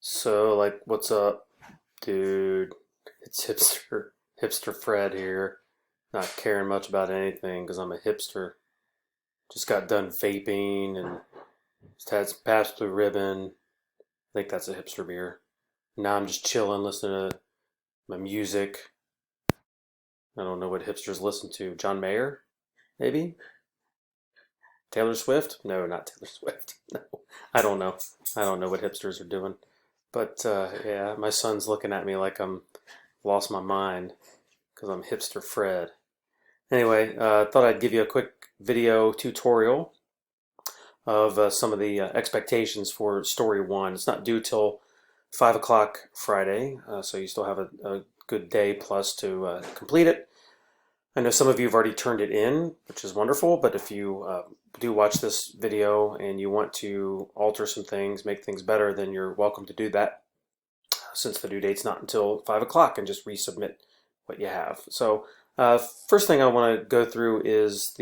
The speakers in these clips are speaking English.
So, like, what's up, dude? It's hipster Fred here. Not caring much about anything because I'm a hipster. Just got done vaping and just had some Pabst Blue Ribbon. I think that's a hipster beer. Now I'm just chilling, listening to my music. I don't know what hipsters listen to. John Mayer, maybe? Taylor Swift? No, not Taylor Swift. No, I don't know. I don't know what hipsters are doing. But yeah, my son's looking at me like I'm lost my mind because I'm hipster Fred. Anyway, thought I'd give you a quick video tutorial of some of the expectations for story one. It's not due till 5 o'clock Friday, so you still have a good day plus to complete it. I know some of you have already turned it in, which is wonderful, but if you do watch this video and you want to alter some things, make things better, then you're welcome to do that since the due date's not until 5 o'clock, and just resubmit what you have. So first thing I want to go through is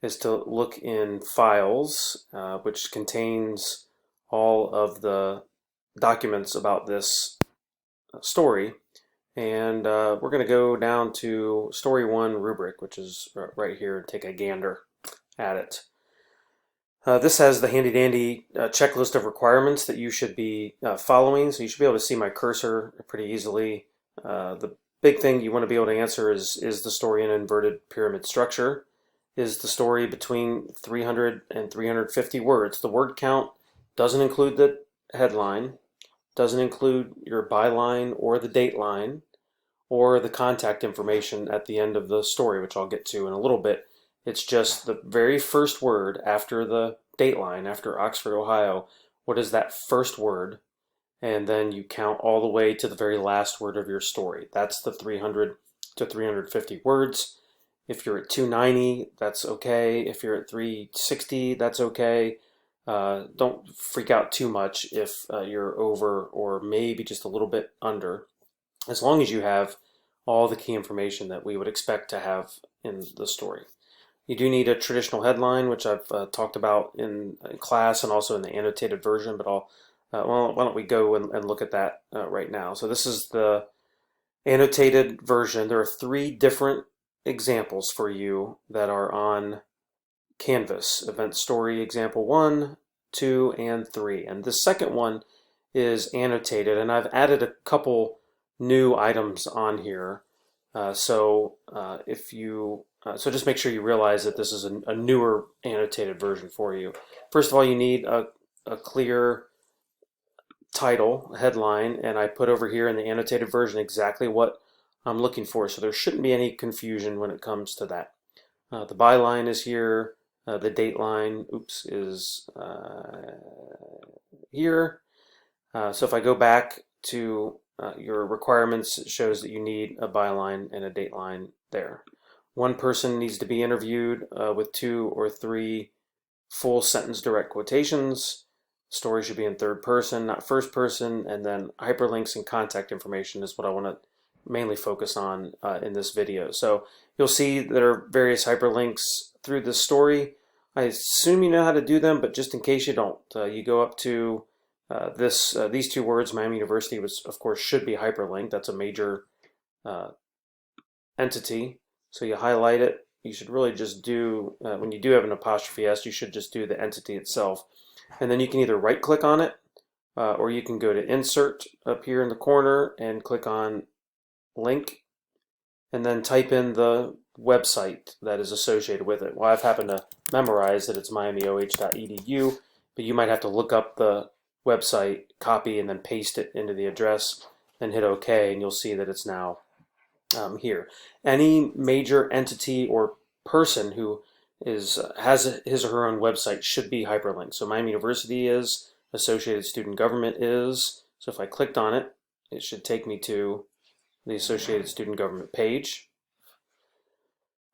is to look in files, which contains all of the documents about this story. And we're going to go down to story one rubric, which is right here, and take a gander at it. This has the handy dandy checklist of requirements that you should be following, so you should be able to see my cursor pretty easily. The big thing you want to be able to answer is the story an inverted pyramid structure? Is the story between 300 and 350 words? The word count doesn't include the headline, doesn't include your byline or the dateline, or the contact information at the end of the story, which I'll get to in a little bit. It's just the very first word after the dateline, after Oxford, Ohio. What is that first word? And then you count all the way to the very last word of your story. That's the 300 to 350 words. If you're at 290, that's okay. If you're at 360, that's okay. Don't freak out too much if you're over or maybe just a little bit under, as long as you have all the key information that we would expect to have in the story. You do need a traditional headline, which I've talked about in class and also in the annotated version, but why don't we go and look at that right now. So this is the annotated version. There are three different examples for you that are on Canvas: event story example 1, 2, and 3. And the second one is annotated, and I've added a couple new items on here. So just make sure you realize that this is a newer annotated version for you. First of all, you need a clear title, headline, and I put over here in the annotated version exactly what I'm looking for, so there shouldn't be any confusion when it comes to that. The byline is here, the dateline, is here. So if I go back to your requirements, it shows that you need a byline and a dateline there. One person needs to be interviewed with 2 or 3 full sentence direct quotations. Story should be in third person, not first person, and then hyperlinks and contact information is what I want to mainly focus on in this video. So you'll see there are various hyperlinks through this story. I assume you know how to do them, but just in case you don't, you go up to these 2 words, Miami University, which of course should be hyperlinked. That's a major entity. So you highlight it. You should really just do, when you do have an apostrophe S, you should just do the entity itself. And then you can either right click on it, or you can go to insert up here in the corner and click on link, and then type in the website that is associated with it. Well, I've happened to memorize that it's miamioh.edu, but you might have to look up the website, copy, and then paste it into the address, and hit OK, and you'll see that it's now here. Any major entity or person who has his or her own website should be hyperlinked. So Miami University is, Associated Student Government is. So if I clicked on it, it should take me to the Associated Student Government page.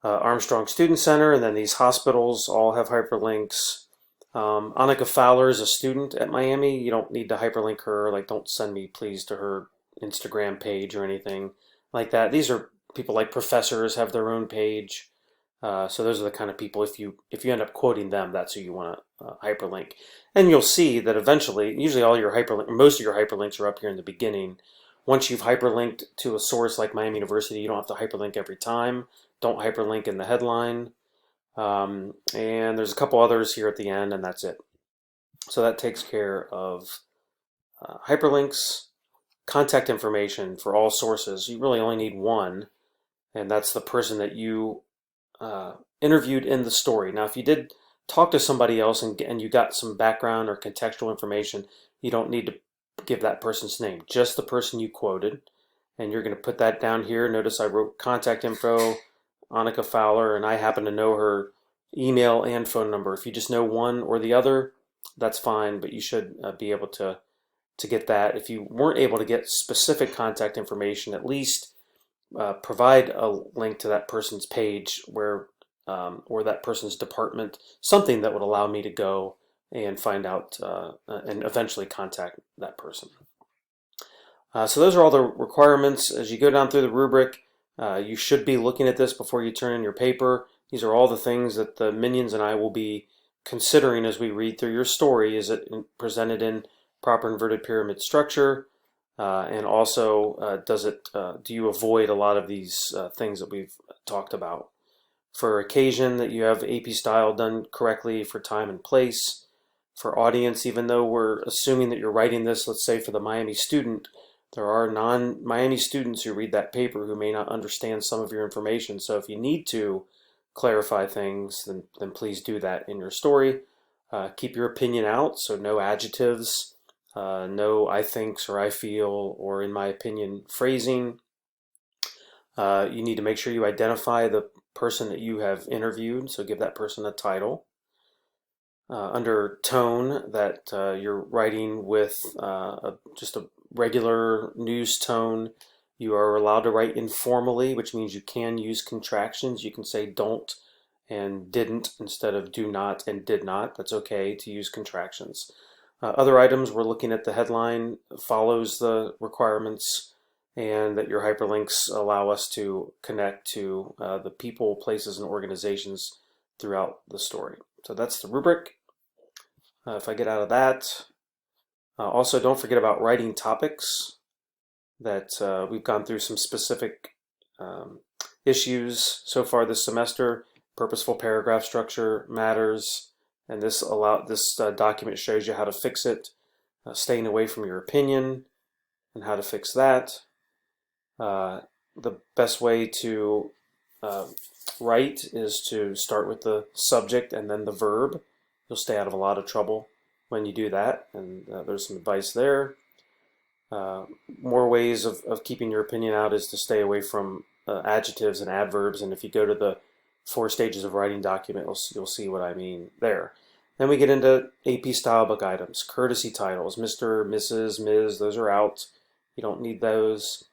Armstrong Student Center, and then these hospitals all have hyperlinks. Annika Fowler is a student at Miami. You don't need to hyperlink her. Like, don't send me please to her Instagram page or anything like that. These are people like professors have their own page. So those are the kind of people, if you end up quoting them, that's who you want to hyperlink. And you'll see that eventually, usually all your hyperlink, most of your hyperlinks are up here in the beginning. Once you've hyperlinked to a source like Miami University, you don't have to hyperlink every time. Don't hyperlink in the headline. And there's a couple others here at the end, and that's it. So that takes care of hyperlinks. Contact information for all sources. You really only need one, and that's the person that you interviewed in the story. Now, if you did talk to somebody else and you got some background or contextual information, you don't need to give that person's name, just the person you quoted. And you're going to put that down here. Notice I wrote contact info, Annika Fowler, and I happen to know her email and phone number. If you just know one or the other, that's fine, but you should be able to get that. If you weren't able to get specific contact information, at least provide a link to that person's page where or that person's department, something that would allow me to go and find out and eventually contact that person. So those are all the requirements. As you go down through the rubric, you should be looking at this before you turn in your paper. These are all the things that the minions and I will be considering as we read through your story. Is it presented in proper inverted pyramid structure? And also, do you avoid a lot of these things that we've talked about? For occasion, that you have AP style done correctly for time and place. For audience, even though we're assuming that you're writing this, let's say for the Miami student, there are non-Miami students who read that paper who may not understand some of your information. So if you need to clarify things, then please do that in your story. Keep your opinion out, so no adjectives, no I thinks or I feel or in my opinion phrasing. You need to make sure you identify the person that you have interviewed, so give that person a title. Under tone, that you're writing with just a regular news tone. You are allowed to write informally, which means you can use contractions. You can say don't and didn't instead of do not and did not. That's okay to use contractions. Other items, we're looking at the headline follows the requirements and that your hyperlinks allow us to connect to the people, places, and organizations throughout the story. So that's the rubric. If I get out of that, also don't forget about writing topics. That we've gone through some specific issues so far this semester. Purposeful paragraph structure matters, and this document shows you how to fix it. Staying away from your opinion and how to fix that. The best way to write is to start with the subject and then the verb. You'll stay out of a lot of trouble when you do that, and there's some advice there. More ways of keeping your opinion out is to stay away from adjectives and adverbs, and if you go to the 4 stages of writing document, you'll see what I mean there. Then we get into AP style book items, courtesy titles, Mr., Mrs., Ms., those are out. You don't need those.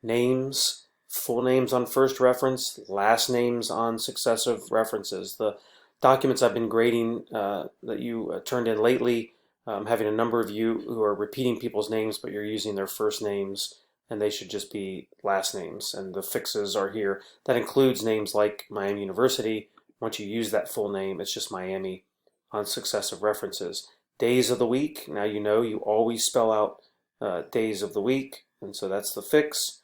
Names, full names on first reference, last names on successive references. The documents I've been grading that you turned in lately, having a number of you who are repeating people's names, but you're using their first names, and they should just be last names, and the fixes are here. That includes names like Miami University. Once you use that full name, it's just Miami on successive references. Days of the week, now you know you always spell out days of the week, and so that's the fix.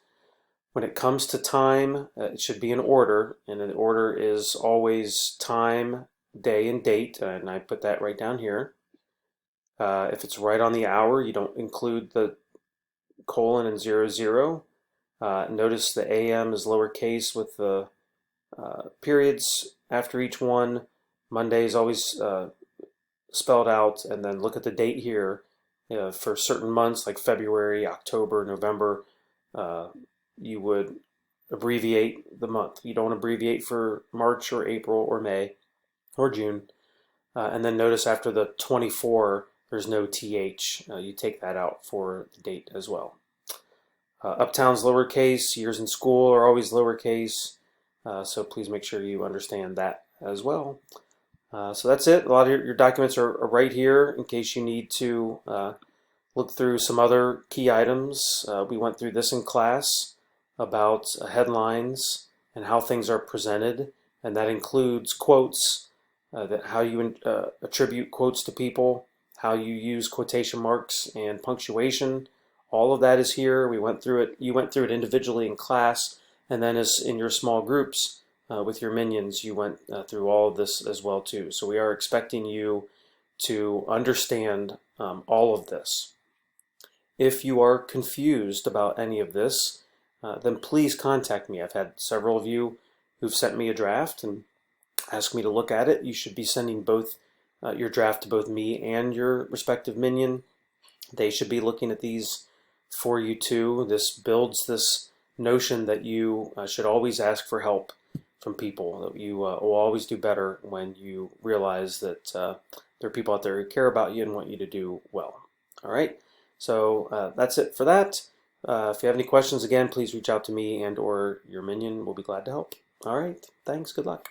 When it comes to time, it should be in order, and the order is always time, day, and date, and I put that right down here. If it's right on the hour, you don't include the colon and 00. Notice the AM is lowercase with the periods after each one. Monday is always spelled out, and then look at the date here. For certain months like February, October, November, you would abbreviate the month. You don't abbreviate for March or April or May or June. And then notice after the 24, there's no TH. You take that out for the date as well. Uptown's lowercase. Years in school are always lowercase. So please make sure you understand that as well. So that's it. A lot of your documents are right here in case you need to look through some other key items. We went through this in class about headlines and how things are presented and that includes quotes, that how you attribute quotes to people, how you use quotation marks and punctuation. All of that is here. We went through it. You went through it individually in class, and then as in your small groups with your minions, you went through all of this as well too. So we are expecting you to understand all of this. If you are confused about any of this, then please contact me. I've had several of you who've sent me a draft and asked me to look at it. You should be sending both your draft to both me and your respective minion. They should be looking at these for you too. This builds this notion that you should always ask for help from people, that you will always do better when you realize that there are people out there who care about you and want you to do well. All right, so that's it for that. If you have any questions, again, please reach out to me and or your minion. We'll be glad to help. All right, thanks. Good luck.